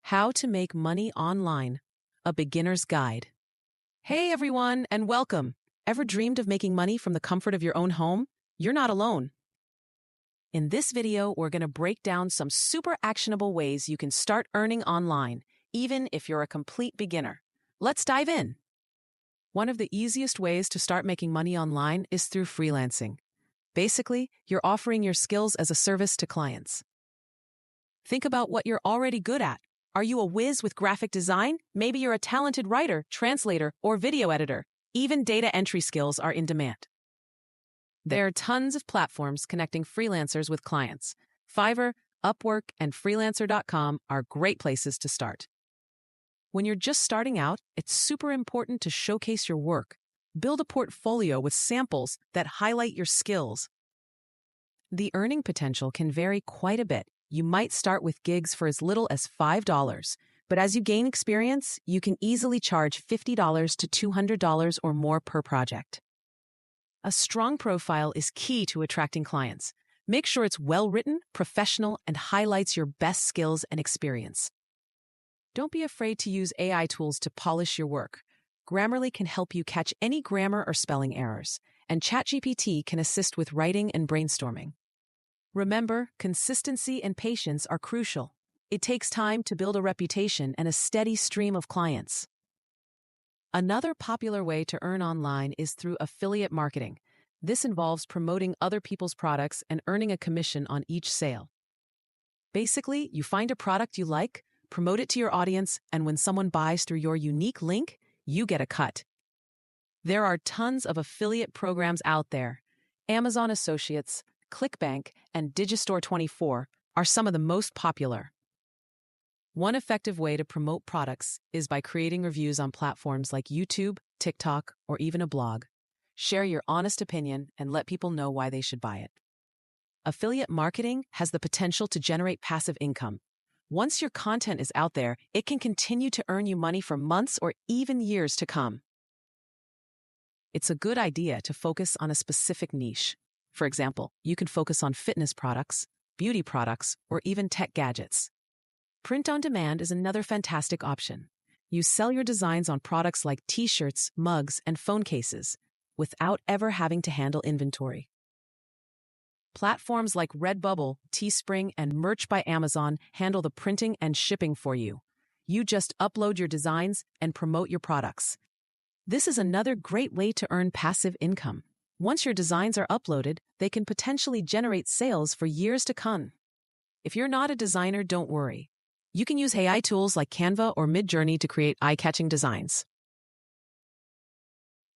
How to Make Money Online, a Beginner's Guide. Hey everyone, and welcome. Ever dreamed of making money from the comfort of your own home? You're not alone. In this video, we're going to break down some super actionable ways you can start earning online, even if you're a complete beginner. Let's dive in. One of the easiest ways to start making money online is through freelancing. Basically, you're offering your skills as a service to clients. Think about what you're already good at. Are you a whiz with graphic design? Maybe you're a talented writer, translator, or video editor. Even data entry skills are in demand. There are tons of platforms connecting freelancers with clients. Fiverr, Upwork, and Freelancer.com are great places to start. When you're just starting out, it's super important to showcase your work. Build a portfolio with samples that highlight your skills. The earning potential can vary quite a bit. You might start with gigs for as little as $5, but as you gain experience, you can easily charge $50 to $200 or more per project. A strong profile is key to attracting clients. Make sure it's well-written, professional, and highlights your best skills and experience. Don't be afraid to use AI tools to polish your work. Grammarly can help you catch any grammar or spelling errors, and ChatGPT can assist with writing and brainstorming. Remember, consistency and patience are crucial. It takes time to build a reputation and a steady stream of clients. Another popular way to earn online is through affiliate marketing. This involves promoting other people's products and earning a commission on each sale. Basically, you find a product you like, promote it to your audience, and when someone buys through your unique link, you get a cut. There are tons of affiliate programs out there. Amazon Associates, ClickBank, and Digistore24 are some of the most popular. One effective way to promote products is by creating reviews on platforms like YouTube, TikTok, or even a blog. Share your honest opinion and let people know why they should buy it. Affiliate marketing has the potential to generate passive income. Once your content is out there, it can continue to earn you money for months or even years to come. It's a good idea to focus on a specific niche. For example, you can focus on fitness products, beauty products, or even tech gadgets. Print on demand is another fantastic option. You sell your designs on products like t-shirts, mugs, and phone cases, without ever having to handle inventory. Platforms like Redbubble, Teespring, and Merch by Amazon handle the printing and shipping for you. You just upload your designs and promote your products. This is another great way to earn passive income. Once your designs are uploaded, they can potentially generate sales for years to come. If you're not a designer, don't worry. You can use AI tools like Canva or Midjourney to create eye-catching designs.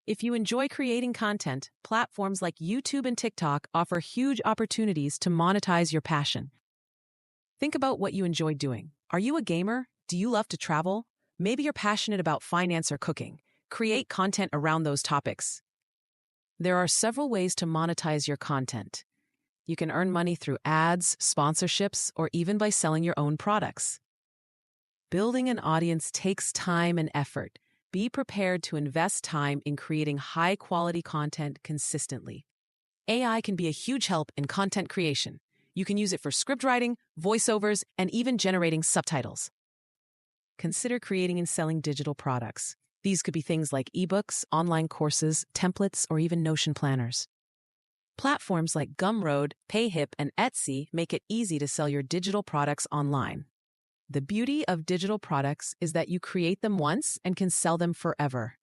If you enjoy creating content, platforms like YouTube and TikTok offer huge opportunities to monetize your passion. Think about what you enjoy doing. Are you a gamer? Do you love to travel? Maybe you're passionate about finance or cooking. Create content around those topics. There are several ways to monetize your content. You can earn money through ads, sponsorships, or even by selling your own products. Building an audience takes time and effort. Be prepared to invest time in creating high-quality content consistently. AI can be a huge help in content creation. You can use it for script writing, voiceovers, and even generating subtitles. Consider creating and selling digital products. These could be things like ebooks, online courses, templates, or even Notion planners. Platforms like Gumroad, Payhip, and Etsy make it easy to sell your digital products online. The beauty of digital products is that you create them once and can sell them forever.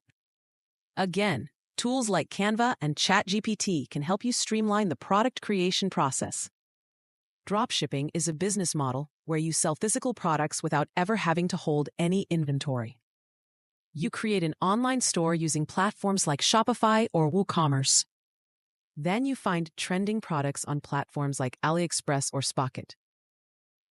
Again, tools like Canva and ChatGPT can help you streamline the product creation process. Dropshipping is a business model where you sell physical products without ever having to hold any inventory. You create an online store using platforms like Shopify or WooCommerce. Then you find trending products on platforms like AliExpress or Spocket.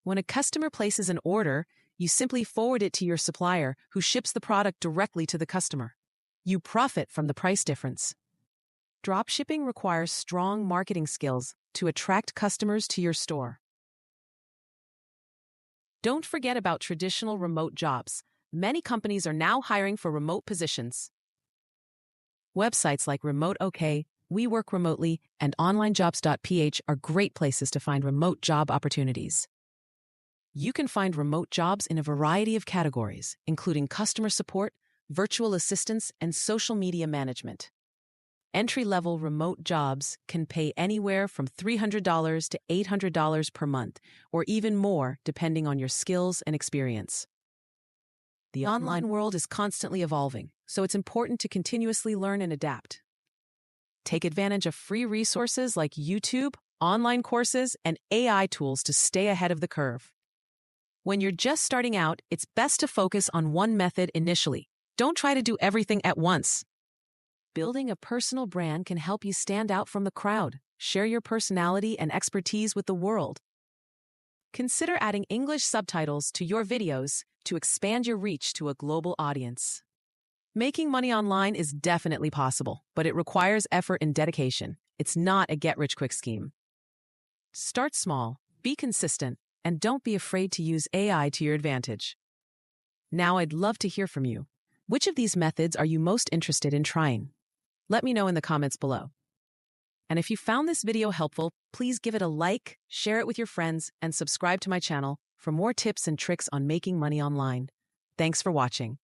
When a customer places an order, you simply forward it to your supplier, who ships the product directly to the customer. You profit from the price difference. Dropshipping requires strong marketing skills to attract customers to your store. Don't forget about traditional remote jobs. Many companies are now hiring for remote positions. Websites like Remote OK, We Work Remotely, and onlinejobs.ph are great places to find remote job opportunities. You can find remote jobs in a variety of categories, including customer support, virtual assistance, and social media management. Entry-level remote jobs can pay anywhere from $300 to $800 per month, or even more depending on your skills and experience. The online world is constantly evolving, so it's important to continuously learn and adapt. Take advantage of free resources like YouTube, online courses, and AI tools to stay ahead of the curve. When you're just starting out, it's best to focus on one method initially. Don't try to do everything at once. Building a personal brand can help you stand out from the crowd, share your personality and expertise with the world. Consider adding English subtitles to your videos to expand your reach to a global audience. Making money online is definitely possible, but it requires effort and dedication. It's not a get-rich-quick scheme. Start small, be consistent, and don't be afraid to use AI to your advantage. Now I'd love to hear from you. Which of these methods are you most interested in trying? Let me know in the comments below. And if you found this video helpful, please give it a like, share it with your friends, and subscribe to my channel for more tips and tricks on making money online. Thanks for watching.